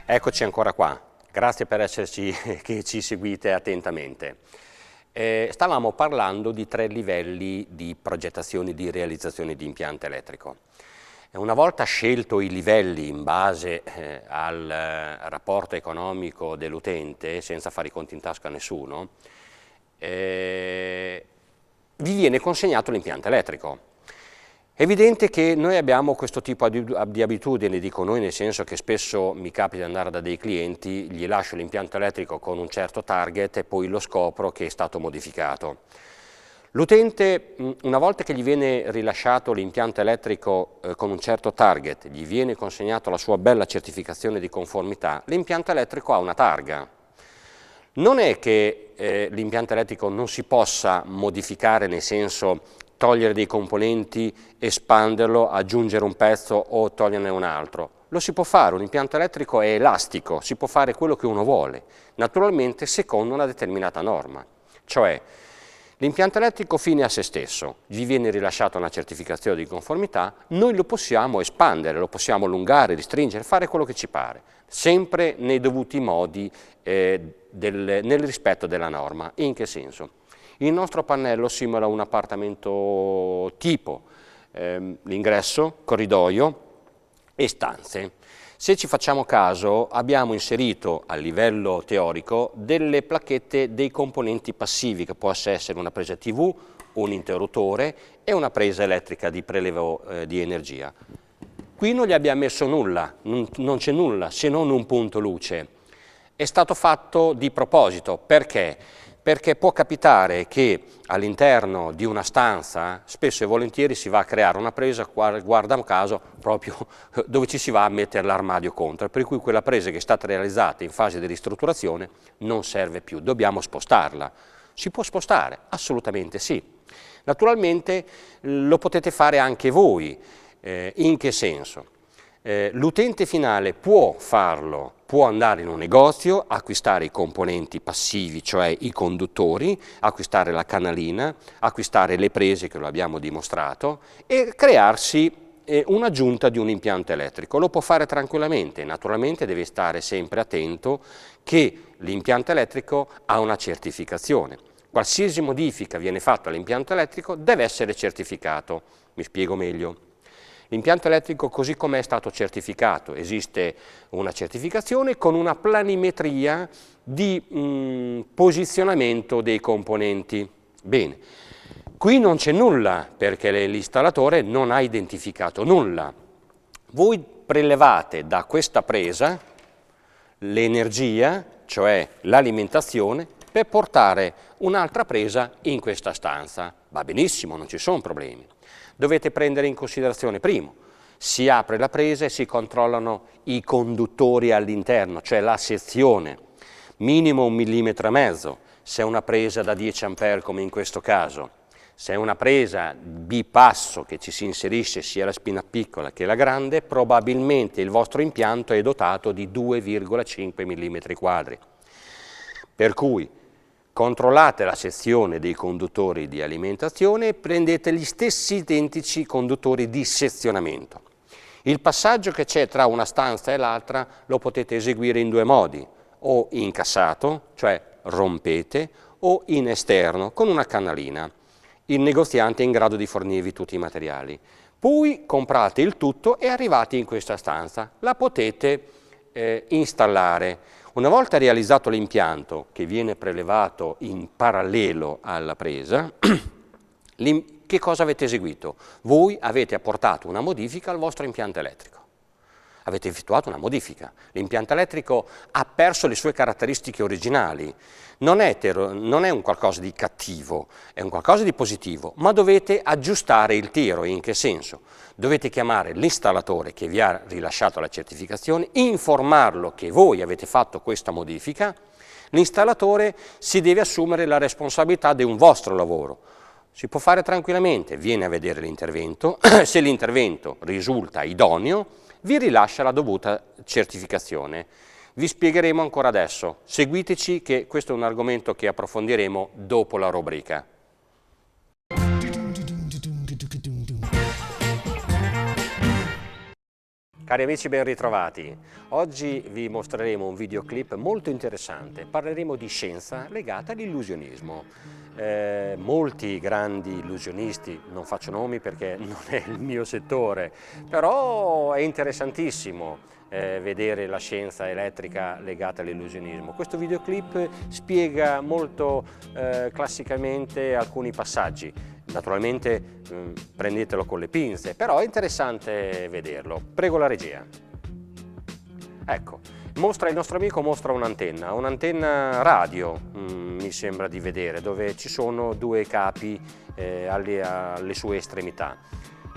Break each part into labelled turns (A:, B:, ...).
A: Eccoci ancora qua, grazie per esserci, che ci seguite attentamente. Stavamo parlando di 3 livelli di progettazione e di realizzazione di impianto elettrico. Una volta scelto i livelli in base al rapporto economico dell'utente, senza fare i conti in tasca a nessuno, vi viene consegnato l'impianto elettrico. È evidente che noi abbiamo questo tipo di abitudini, dico noi nel senso che spesso mi capita di andare da dei clienti, gli lascio l'impianto elettrico con un certo target e poi lo scopro che è stato modificato. L'utente, una volta che gli viene rilasciato l'impianto elettrico con un certo target, gli viene consegnato la sua bella certificazione di conformità, l'impianto elettrico ha una targa. Non è che l'impianto elettrico non si possa modificare, nel senso togliere dei componenti, espanderlo, aggiungere un pezzo o toglierne un altro. Lo si può fare, un impianto elettrico è elastico, si può fare quello che uno vuole, naturalmente secondo una determinata norma. Cioè, l'impianto elettrico fine a se stesso, gli viene rilasciata una certificazione di conformità, noi lo possiamo espandere, lo possiamo allungare, restringere, fare quello che ci pare, sempre nei dovuti modi, nel rispetto della norma. In che senso? Il nostro pannello simula un appartamento tipo, l'ingresso, corridoio e stanze. Se ci facciamo caso abbiamo inserito a livello teorico delle placchette dei componenti passivi, che può essere una presa TV, un interruttore e una presa elettrica di prelevo di energia. Qui non gli abbiamo messo nulla, non c'è nulla se non un punto luce. È stato fatto di proposito, perché? Perché può capitare che all'interno di una stanza spesso e volentieri si va a creare una presa, guarda caso, proprio dove ci si va a mettere l'armadio contro, per cui quella presa che è stata realizzata in fase di ristrutturazione non serve più, dobbiamo spostarla. Si può spostare? Assolutamente sì. Naturalmente lo potete fare anche voi. In che senso? L'utente finale può farlo, può andare in un negozio, acquistare i componenti passivi, cioè i conduttori, acquistare la canalina, acquistare le prese che lo abbiamo dimostrato e crearsi un'aggiunta di un impianto elettrico. Lo può fare tranquillamente, naturalmente deve stare sempre attento che l'impianto elettrico ha una certificazione. Qualsiasi modifica viene fatta all'impianto elettrico deve essere certificato. Mi spiego meglio. L'impianto elettrico così come è stato certificato, esiste una certificazione con una planimetria di posizionamento dei componenti. Bene, qui non c'è nulla perché l'installatore non ha identificato nulla. Voi prelevate da questa presa l'energia, cioè l'alimentazione, per portare un'altra presa in questa stanza. Va benissimo, non ci sono problemi. Dovete prendere in considerazione, primo, si apre la presa e si controllano i conduttori all'interno, cioè la sezione, minimo 1,5 mm, se è una presa da 10 A come in questo caso. Se è una presa bipasso che ci si inserisce sia la spina piccola che la grande, probabilmente il vostro impianto è dotato di 2,5 mm². Per cui controllate la sezione dei conduttori di alimentazione e prendete gli stessi identici conduttori di sezionamento. Il passaggio che c'è tra una stanza e l'altra lo potete eseguire in 2 modi, o in cassato, cioè rompete, o in esterno, con una canalina. Il negoziante è in grado di fornirvi tutti i materiali. Poi comprate il tutto e arrivate in questa stanza. La potete installare. Una volta realizzato l'impianto, che viene prelevato in parallelo alla presa, che cosa avete eseguito? Voi avete apportato una modifica al vostro impianto elettrico. Avete effettuato una modifica. L'impianto elettrico ha perso le sue caratteristiche originali. Non è un qualcosa di cattivo, è un qualcosa di positivo, ma dovete aggiustare il tiro. In che senso? Dovete chiamare l'installatore che vi ha rilasciato la certificazione, informarlo che voi avete fatto questa modifica, l'installatore si deve assumere la responsabilità di un vostro lavoro. Si può fare tranquillamente, viene a vedere l'intervento, se l'intervento risulta idoneo, vi rilascia la dovuta certificazione. Vi spiegheremo ancora adesso. Seguiteci che questo è un argomento che approfondiremo dopo la rubrica. Cari amici, ben ritrovati. Oggi vi mostreremo un videoclip molto interessante. Parleremo di scienza legata all'illusionismo. Molti grandi illusionisti, non faccio nomi perché non è il mio settore, però è interessantissimo vedere la scienza elettrica legata all'illusionismo. Questo videoclip spiega molto classicamente alcuni passaggi. Naturalmente prendetelo con le pinze, però è interessante vederlo. Prego la regia. Ecco, il nostro amico mostra un'antenna radio, mi sembra di vedere, dove ci sono due capi alle sue estremità.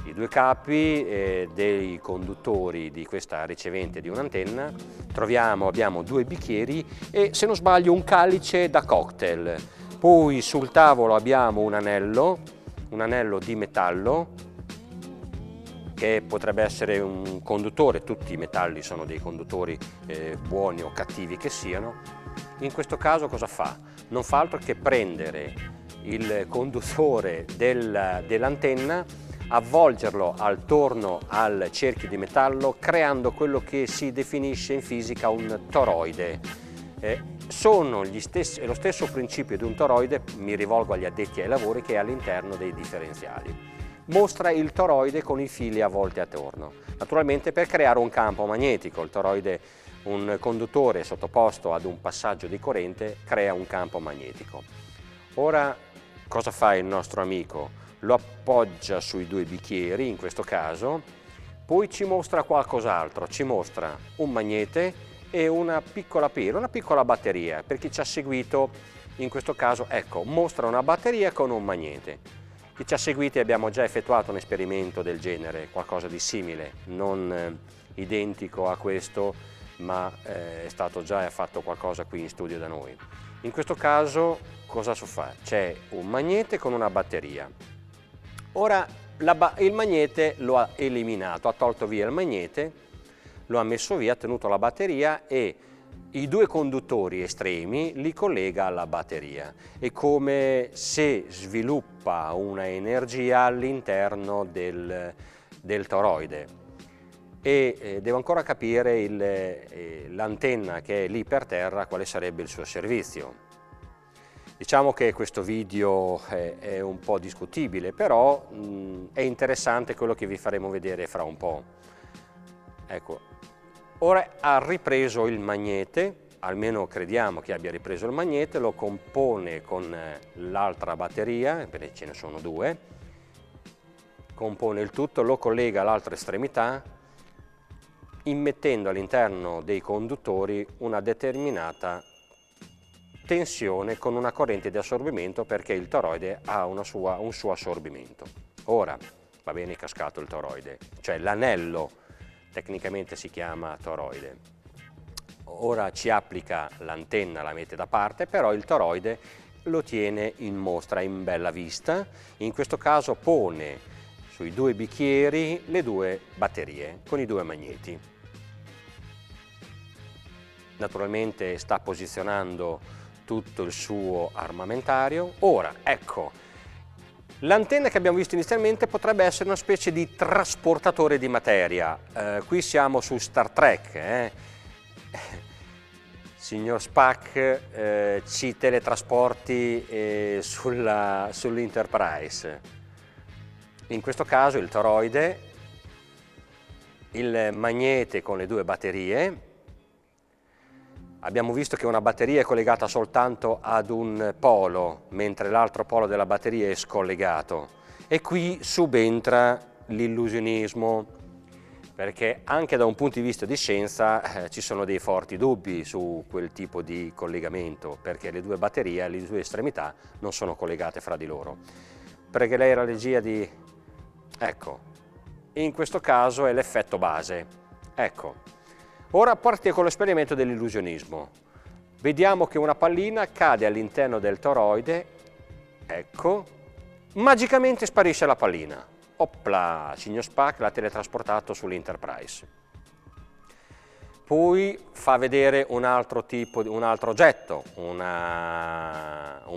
A: I due capi dei conduttori di questa ricevente di un'antenna. Abbiamo due bicchieri e, se non sbaglio, un calice da cocktail. Poi sul tavolo abbiamo un anello di metallo che potrebbe essere un conduttore. Tutti i metalli sono dei conduttori, buoni o cattivi che siano. In questo caso cosa fa? Non fa altro che prendere il conduttore dell'antenna, avvolgerlo attorno al cerchio di metallo, creando quello che si definisce in fisica un toroide. È lo stesso principio di un toroide, mi rivolgo agli addetti ai lavori, che è all'interno dei differenziali. Mostra il toroide con i fili avvolti attorno, naturalmente per creare un campo magnetico. Il toroide, un conduttore sottoposto ad un passaggio di corrente, crea un campo magnetico. Ora cosa fa il nostro amico? Lo appoggia sui due bicchieri, in questo caso, poi ci mostra qualcos'altro, ci mostra un magnete e una piccola pila, una piccola batteria. Per chi ci ha seguito, in questo caso, ecco, mostra una batteria con un magnete. Chi ci ha seguiti, abbiamo già effettuato un esperimento del genere, qualcosa di simile, non identico a questo, ma è stato già fatto qualcosa qui in studio da noi. In questo caso cosa si fa? C'è un magnete con una batteria. Ora il magnete lo ha eliminato, ha tolto via il magnete, lo ha messo via, ha tenuto la batteria e i due conduttori estremi li collega alla batteria. È come se sviluppa una energia all'interno del toroide. E devo ancora capire l'antenna che è lì per terra, quale sarebbe il suo servizio. Diciamo che questo video è un po' discutibile, però è interessante quello che vi faremo vedere fra un po'. Ecco, ora ha ripreso il magnete, almeno crediamo che abbia ripreso il magnete, lo compone con l'altra batteria, perché ce ne sono due, compone il tutto, lo collega all'altra estremità, immettendo all'interno dei conduttori una determinata tensione con una corrente di assorbimento, perché il toroide ha un suo assorbimento. Ora va bene, cascato il toroide, cioè l'anello tecnicamente si chiama toroide. Ora ci applica l'antenna, la mette da parte, però il toroide lo tiene in mostra, in bella vista. In questo caso pone sui due bicchieri le due batterie con i due magneti. Naturalmente sta posizionando tutto il suo armamentario. Ora, ecco, l'antenna che abbiamo visto inizialmente potrebbe essere una specie di trasportatore di materia. Qui siamo su Star Trek. Signor Spock ci teletrasporti sull'Enterprise. In questo caso il toroide, il magnete con le due batterie. Abbiamo visto che una batteria è collegata soltanto ad un polo, mentre l'altro polo della batteria è scollegato. E qui subentra l'illusionismo, perché anche da un punto di vista di scienza ci sono dei forti dubbi su quel tipo di collegamento, perché le due batterie, le due estremità, non sono collegate fra di loro. Perché lei la regia di... Ecco, in questo caso è l'effetto base. Ecco. Ora partiamo con l'esperimento dell'illusionismo. Vediamo che una pallina cade all'interno del toroide, ecco, magicamente sparisce la pallina. Opla, signor Spock l'ha teletrasportato sull'Enterprise. Poi fa vedere un altro oggetto, un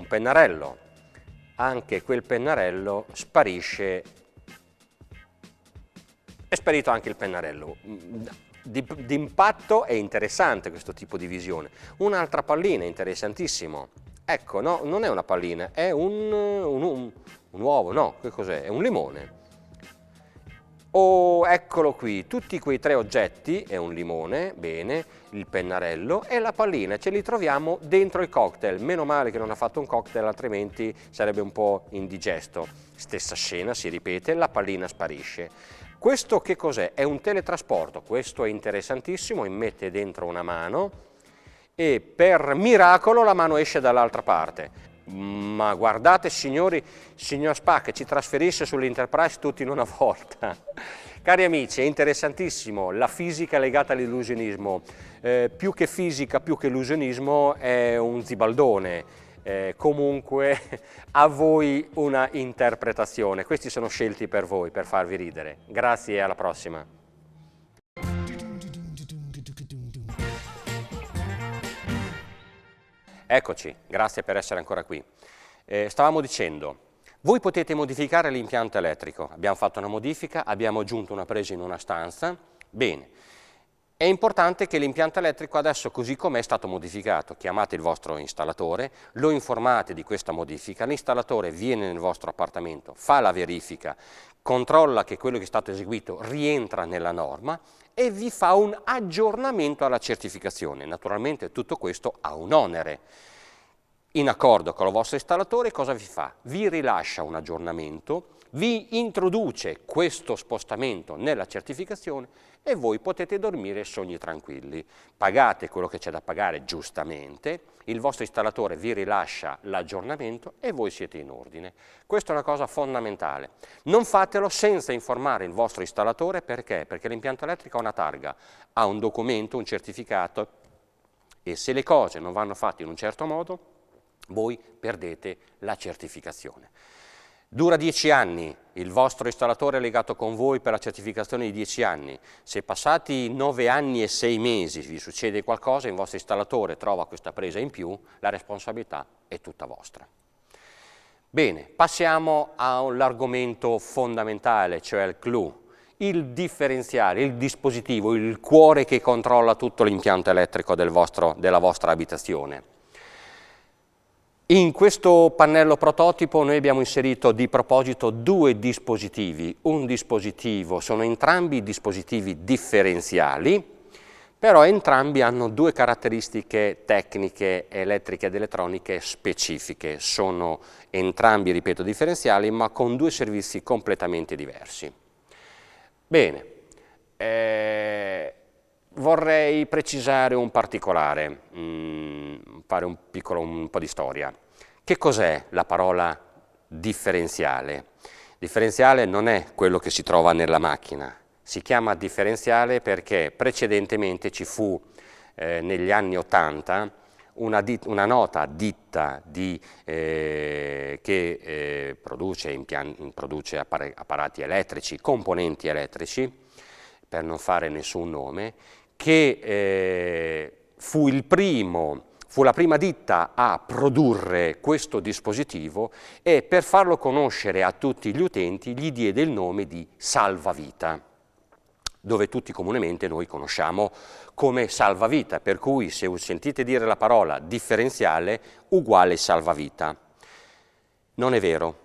A: pennarello. Anche quel pennarello sparisce è sparito anche il pennarello. D'impatto è interessante questo tipo di visione. Un'altra pallina, interessantissimo. Ecco, no, non è una pallina, è un uovo, no, che cos'è? È un limone. Oh, eccolo qui, tutti quei tre oggetti, è un limone, bene, il pennarello e la pallina, ce li troviamo dentro il cocktail. Meno male che non ha fatto un cocktail, altrimenti sarebbe un po' indigesto. Stessa scena, si ripete, la pallina sparisce. Questo che cos'è? È un teletrasporto, questo è interessantissimo, immette dentro una mano e per miracolo la mano esce dall'altra parte. Ma guardate signori, signor Spock ci trasferisce sull'Enterprise tutti in una volta. Cari amici, è interessantissimo, la fisica legata all'illusionismo, più che fisica, più che illusionismo è un zibaldone, comunque a voi una interpretazione, questi sono scelti per voi, per farvi ridere. Grazie e alla prossima. Eccoci, grazie per essere ancora qui. Stavamo dicendo, voi potete modificare l'impianto elettrico, abbiamo fatto una modifica, abbiamo aggiunto una presa in una stanza, bene. È importante che l'impianto elettrico adesso così com'è è stato modificato, chiamate il vostro installatore, lo informate di questa modifica, l'installatore viene nel vostro appartamento, fa la verifica, controlla che quello che è stato eseguito rientra nella norma e vi fa un aggiornamento alla certificazione. Naturalmente tutto questo ha un onere. In accordo con il vostro installatore cosa vi fa? Vi rilascia un aggiornamento, vi introduce questo spostamento nella certificazione e voi potete dormire sogni tranquilli. Pagate quello che c'è da pagare giustamente, il vostro installatore vi rilascia l'aggiornamento e voi siete in ordine. Questa è una cosa fondamentale. Non fatelo senza informare il vostro installatore, perché? Perché l'impianto elettrico ha una targa, ha un documento, un certificato e se le cose non vanno fatte in un certo modo, voi perdete la certificazione. Dura 10 anni, il vostro installatore è legato con voi per la certificazione di 10 anni. Se passati 9 anni e 6 mesi vi succede qualcosa, il vostro installatore trova questa presa in più, la responsabilità è tutta vostra. Bene, passiamo all'argomento fondamentale, cioè il clou, il differenziale, il dispositivo, il cuore che controlla tutto l'impianto elettrico della vostra abitazione. In questo pannello prototipo noi abbiamo inserito di proposito due dispositivi. Un dispositivo, sono entrambi dispositivi differenziali, però entrambi hanno due caratteristiche tecniche, elettriche ed elettroniche specifiche. Sono entrambi, ripeto, differenziali, ma con due servizi completamente diversi. Bene, vorrei precisare un particolare, fare un po' di storia. Che cos'è la parola differenziale? Differenziale non è quello che si trova nella macchina, si chiama differenziale perché precedentemente ci fu negli anni '80 una nota ditta che produce apparati elettrici, componenti elettrici, per non fare nessun nome, che fu la prima ditta a produrre questo dispositivo e per farlo conoscere a tutti gli utenti gli diede il nome di salvavita, dove tutti comunemente noi conosciamo come salvavita, per cui se sentite dire la parola differenziale uguale salvavita. Non è vero,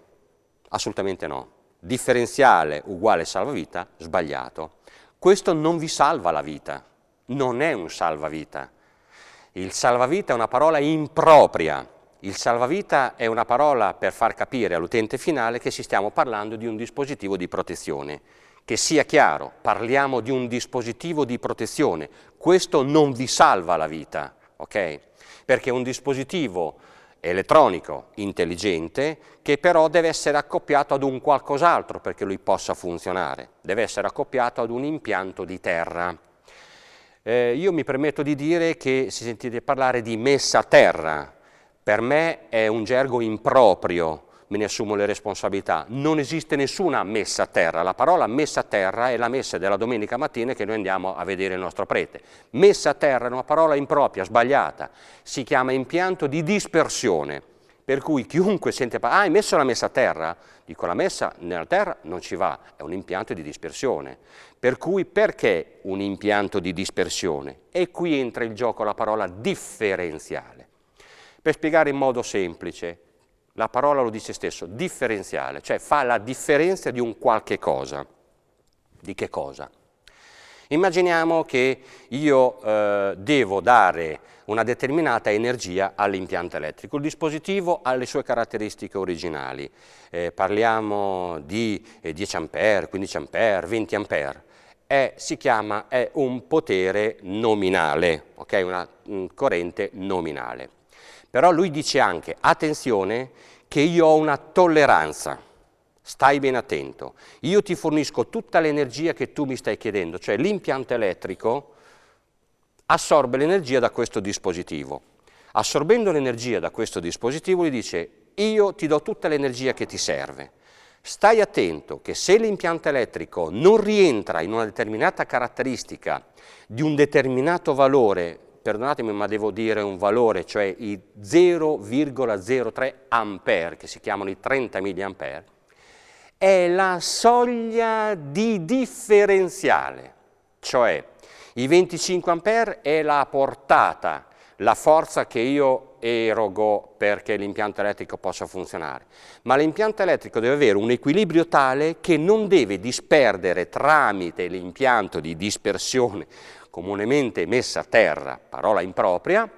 A: assolutamente no. Differenziale uguale salvavita, sbagliato. Questo non vi salva la vita, non è un salvavita. Il salvavita è una parola impropria. Il salvavita è una parola per far capire all'utente finale che stiamo parlando di un dispositivo di protezione. Che sia chiaro, parliamo di un dispositivo di protezione. Questo non vi salva la vita, ok? Perché è un dispositivo elettronico intelligente che però deve essere accoppiato ad un qualcos'altro perché lui possa funzionare. Deve essere accoppiato ad un impianto di terra. Io mi permetto di dire che se sentite parlare di messa a terra, per me è un gergo improprio, me ne assumo le responsabilità. Non esiste nessuna messa a terra, la parola messa a terra è la messa della domenica mattina che noi andiamo a vedere il nostro prete. Messa a terra è una parola impropria, sbagliata, si chiama impianto di dispersione. Per cui chiunque sente parlare, hai messo la messa a terra? Dico, la messa nella terra non ci va, è un impianto di dispersione. Per cui perché un impianto di dispersione? E qui entra in gioco la parola differenziale. Per spiegare in modo semplice, la parola lo dice stesso, differenziale, cioè fa la differenza di un qualche cosa. Di che cosa? Immaginiamo che io devo dare una determinata energia all'impianto elettrico. Il dispositivo ha le sue caratteristiche originali. Parliamo di 10 A, 15 A, 20 A. È un potere nominale, okay? Una corrente nominale. Però lui dice anche, attenzione, che io ho una tolleranza. Stai ben attento, io ti fornisco tutta l'energia che tu mi stai chiedendo, cioè l'impianto elettrico assorbe l'energia da questo dispositivo. Assorbendo l'energia da questo dispositivo gli dice, io ti do tutta l'energia che ti serve. Stai attento che se l'impianto elettrico non rientra in una determinata caratteristica di un determinato valore, perdonatemi ma devo dire un valore, cioè i 0,03 ampere, che si chiamano i 30 mA, è la soglia di differenziale, cioè i 25 A è la portata, la forza che io erogo perché l'impianto elettrico possa funzionare. Ma l'impianto elettrico deve avere un equilibrio tale che non deve disperdere tramite l'impianto di dispersione comunemente messa a terra, parola impropria,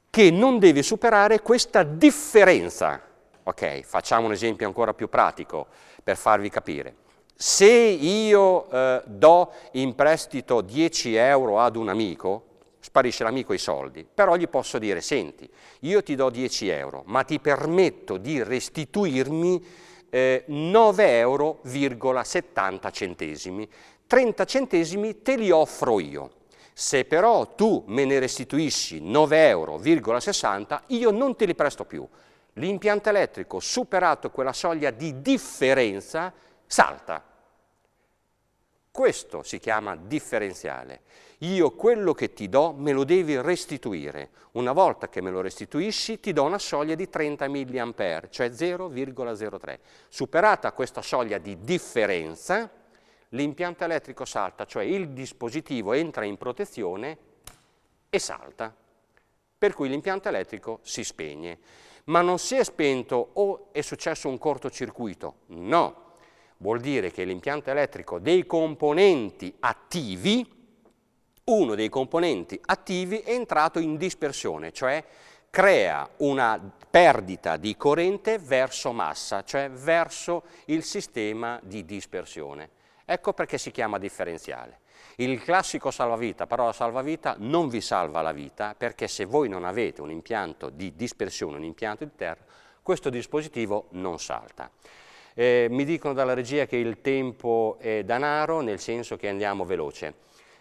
A: che non deve superare questa differenza. Ok, facciamo un esempio ancora più pratico per farvi capire. Se io do in prestito 10 euro ad un amico, sparisce l'amico i soldi, però gli posso dire, senti, io ti do 10 euro, ma ti permetto di restituirmi 9,70 euro, 30 centesimi te li offro io. Se però tu me ne restituisci 9,60 euro, io non te li presto più. L'impianto elettrico, superato quella soglia di differenza, salta. Questo si chiama differenziale. Io quello che ti do me lo devi restituire. Una volta che me lo restituisci ti do una soglia di 30 mA, cioè 0,03. Superata questa soglia di differenza, l'impianto elettrico salta, cioè il dispositivo entra in protezione e salta. Per cui l'impianto elettrico si spegne. Ma non si è spento o è successo un cortocircuito? No. Vuol dire che l'impianto elettrico dei componenti attivi, uno dei componenti attivi è entrato in dispersione, cioè crea una perdita di corrente verso massa, cioè verso il sistema di dispersione. Ecco perché si chiama differenziale. Il classico salvavita, parola salvavita, non vi salva la vita perché se voi non avete un impianto di dispersione, un impianto di terra, questo dispositivo non salta. Mi dicono dalla regia che il tempo è danaro, nel senso che andiamo veloce.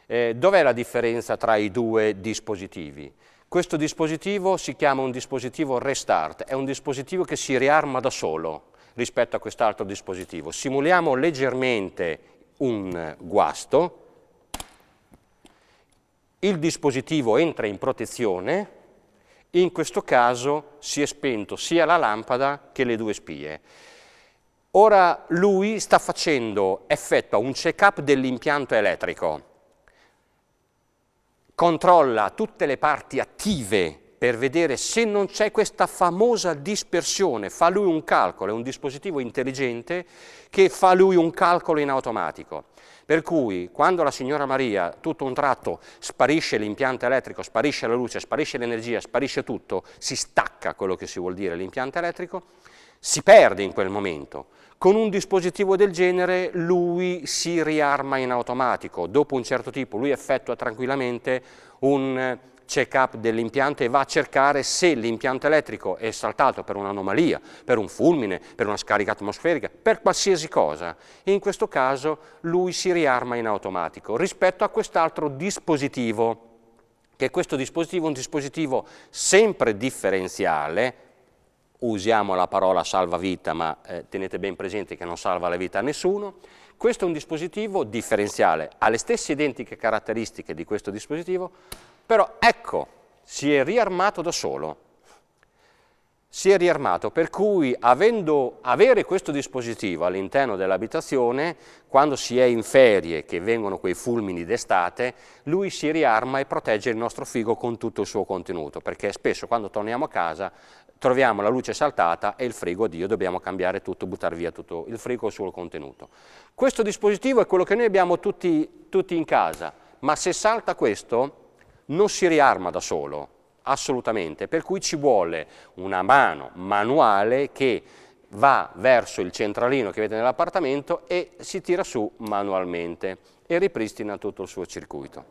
A: Dov'è la differenza tra i due dispositivi? Questo dispositivo si chiama un dispositivo restart, è un dispositivo che si riarma da solo rispetto a quest'altro dispositivo. Simuliamo leggermente un guasto. Il dispositivo entra in protezione, in questo caso si è spento sia la lampada che le due spie. Ora lui effettua un check-up dell'impianto elettrico, controlla tutte le parti attive per vedere se non c'è questa famosa dispersione, fa lui un calcolo, è un dispositivo intelligente che fa lui un calcolo in automatico. Per cui quando la signora Maria tutto un tratto sparisce l'impianto elettrico, sparisce la luce, sparisce l'energia, sparisce tutto, si stacca quello che si vuol dire l'impianto elettrico, si perde in quel momento. Con un dispositivo del genere lui si riarma in automatico, dopo un certo tipo lui effettua tranquillamente un check-up dell'impianto e va a cercare se l'impianto elettrico è saltato per un'anomalia, per un fulmine, per una scarica atmosferica, per qualsiasi cosa. E in questo caso lui si riarma in automatico rispetto a quest'altro dispositivo, che questo dispositivo è un dispositivo sempre differenziale. Usiamo la parola salvavita, ma tenete ben presente che non salva la vita a nessuno. Questo è un dispositivo differenziale, ha le stesse identiche caratteristiche di questo dispositivo, però ecco, si è riarmato da solo. si è riarmato, per cui avere questo dispositivo all'interno dell'abitazione, quando si è in ferie, che vengono quei fulmini d'estate, lui si riarma e protegge il nostro frigo con tutto il suo contenuto, perché spesso quando torniamo a casa troviamo la luce saltata e il frigo, addio, dobbiamo cambiare tutto, buttare via tutto il frigo e il suo contenuto. Questo dispositivo è quello che noi abbiamo tutti in casa, ma se salta questo non si riarma da solo. Assolutamente, per cui ci vuole una mano manuale che va verso il centralino che vedete nell'appartamento e si tira su manualmente e ripristina tutto il suo circuito.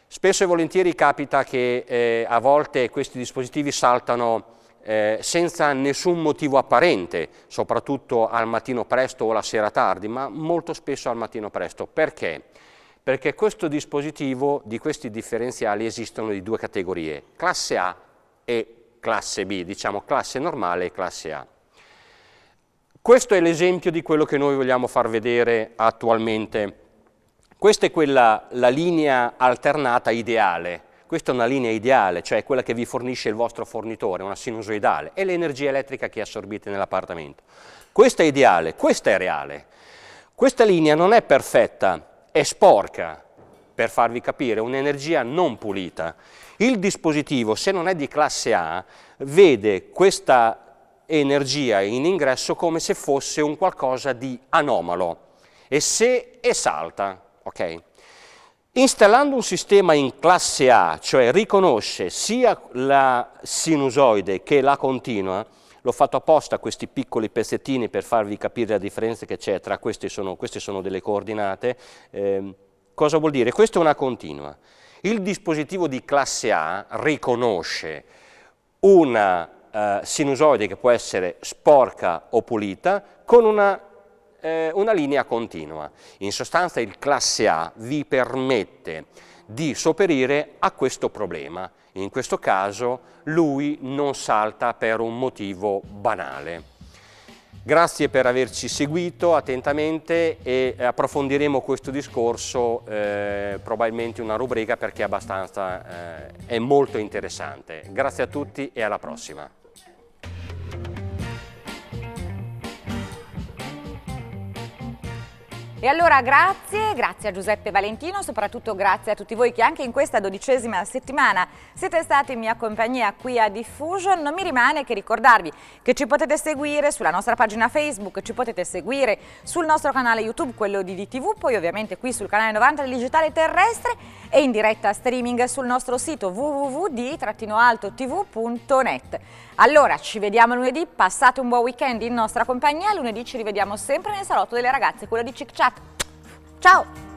A: Spesso e volentieri capita che a volte questi dispositivi saltano senza nessun motivo apparente, soprattutto al mattino presto o la sera tardi, ma molto spesso al mattino presto. Perché? Perché questo dispositivo, di questi differenziali esistono di due categorie, classe A e classe B, diciamo classe normale e classe A. Questo è l'esempio di quello che noi vogliamo far vedere attualmente. Questa è la linea alternata ideale. Questa è una linea ideale, cioè quella che vi fornisce il vostro fornitore, una sinusoidale, è l'energia elettrica che assorbite nell'appartamento. Questa è ideale, questa è reale. Questa linea non è perfetta, è sporca, per farvi capire, un'energia non pulita. Il dispositivo, se non è di classe A, vede questa energia in ingresso come se fosse un qualcosa di anomalo e salta, ok? Installando un sistema in classe A, cioè riconosce sia la sinusoide che la continua, l'ho fatto apposta questi piccoli pezzettini per farvi capire la differenza che c'è tra queste sono delle coordinate. Cosa vuol dire? Questa è una continua. Il dispositivo di classe A riconosce una sinusoide che può essere sporca o pulita con una linea continua. In sostanza il classe A vi permette di sopperire a questo problema. In questo caso lui non salta per un motivo banale. Grazie per averci seguito attentamente e approfondiremo questo discorso probabilmente in una rubrica perché è molto interessante. Grazie a tutti e alla prossima.
B: E allora grazie a Giuseppe Valentino, soprattutto grazie a tutti voi che anche in questa 12ª settimana siete stati in mia compagnia qui a Diffusion. Non mi rimane che ricordarvi che ci potete seguire sulla nostra pagina Facebook, ci potete seguire sul nostro canale YouTube, quello di DTV, poi ovviamente qui sul canale 90 del Digitale Terrestre e in diretta streaming sul nostro sito www.di-tv.net. Allora, ci vediamo lunedì, passate un buon weekend in nostra compagnia, lunedì ci rivediamo sempre nel salotto delle ragazze, quello di Chic Chat. Ciao!